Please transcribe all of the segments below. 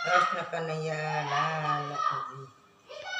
કૃષ્ણ કનૈયા લાલ કી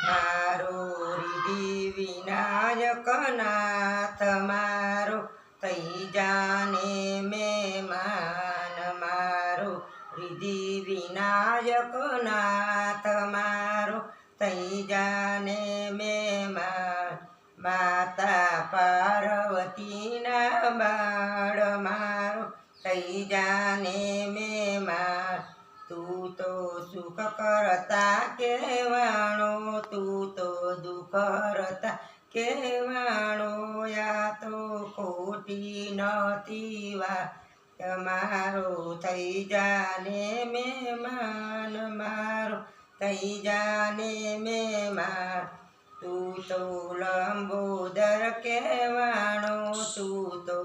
મારો રિદ્ધિ વિનાયક નાથ મારો થઈ જાને મહેમાન મારો રિદ્ધિ વિનાયક નાથ મારો થઈ જાને મહેમાન માતા પાર્વતીના બાળ મારો થઈ જાને મહેમાન તું તો સુખ કરતા કહેવાણો તું તો દુઃખ કરતા કહેવાણો યા તો ખોટી નથી વાત તમારો થઈ જાને મહેમાન મારો થઈ જાને મહેમાન તું તો લંબોદર કહેવાણો તું તો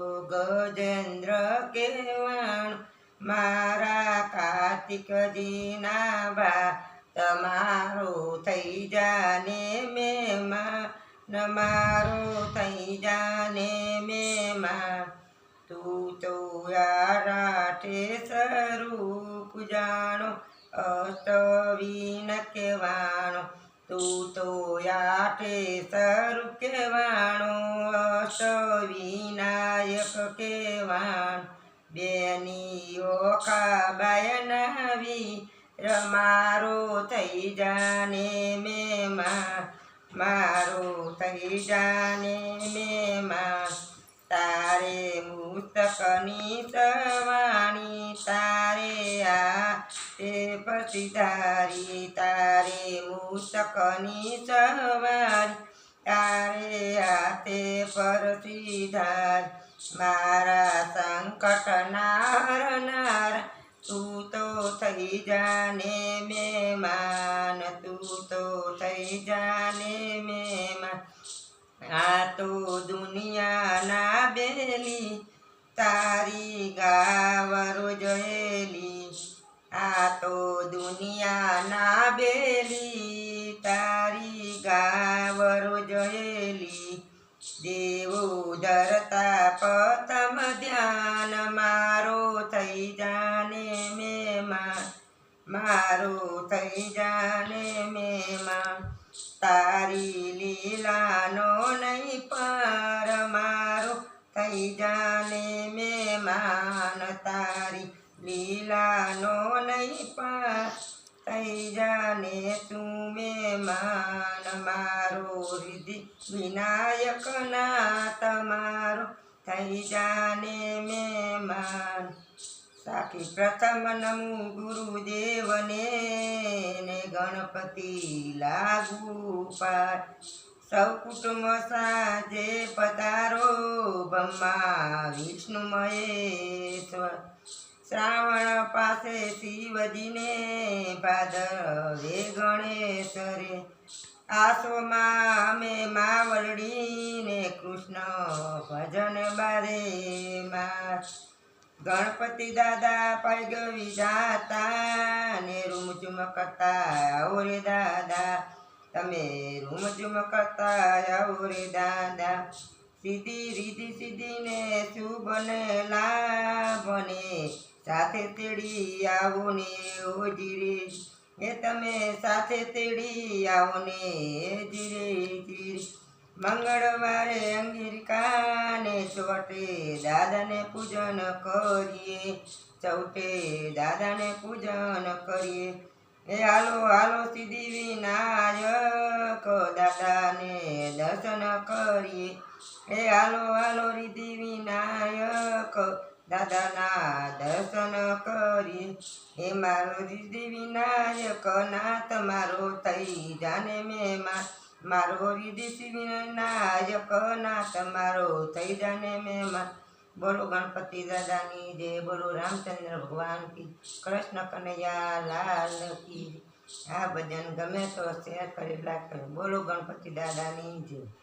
ગજેન્દ્ર કહેવાણો મારા કાર્તિકજીના બા તમારો થઈ જાને મહેમાન મારો થઈ જાને મહેમાન તું તો આરાઠે સ્વરૂપ જાણો અષ્ટવિન કહેવાણો તું તો આઠે સ્વરૂપ કહેવાણો અષ્ટવિનાયક કહેવાણો બેનીઓ કાબાયનાવી મારો થઈ જાને મહેમાન મારો થઈ જાને મહેમાન તારે મુસ્તકની સવાણી તારે આ તે પછી ધારી તારે મુસ્તકની સવારી તારે આ તે પરથી ધારી મારા સંકટ નારનાર તું તો થઈ જાને મહેમાન તું તો થઈ જાને મહેમાન આ તો દુનિયાના બેલી તારી ગાવરો જોયેલી આ તો દુનિયાના બેલી તારી ગાવરો જોયેલી દેવો ધરતા પ્રથમ ધ્યાન મારો થઈ જાને મહેમાન મારો થઈ જાને મહેમાન તારી લીલાનો નહીં પાર મારો થઈ જાને મહેમાન તારી લીલાનો નહીં પાર થઈ જાને તું મહેમાન મારો રિદ્ધિ વિનાયક નાથ મારો થઈ જાને મહેમાન સાખી પ્રથમ નમું ગુરુદેવને ને ગણપતિ લાગુ પાર સૌ કુટુંબ સાજે પધારો બ્રહ્મા વિષ્ણુ મહેશ્વર શ્રાવણ પાસે શિવજીને ભાદરવે ગણેશ રે આસોમાં અમે માવલડીને કૃષ્ણ ભજન બારે માં ગણપતિ દાદા પૈગવી જાતા ને રૂમઝુમ કરતા આવો રે દાદા તમે રૂમઝુમ કરતા આવો રે દાદા સીધી રીધી સીધીને શુભને લાભને સાથે તેડી આવો ને ઓજી રે એ તમે સાથે તેડી આવો ને જીરે જીરે મંગળવારે અંગિરકાને ચોટે દાદાને પૂજન કરીએ ચૌટે દાદાને પૂજન કરીએ એ હાલો હાલો સિદ્ધિ વિનાયક દાદાને દર્શન કરીએ એ હાલો હાલો રિદ્ધિ વિનાયક દાદાના દર્શન કરીએ હે મારો રિદ્ધિ વિનાયક નાથ મારો થઈ જાને મહેમાન મારો રિદ્ધિ વિનાયક નાથ મારો થઈ જાને મહેમાન બોલો ગણપતિ દાદાની જય બોલો રામચંદ્ર ભગવાન કી કૃષ્ણ કનૈયા લાલ કી આ ભજન ગમે તો શેર કરી લાઈક કરો બોલો ગણપતિ દાદાની જય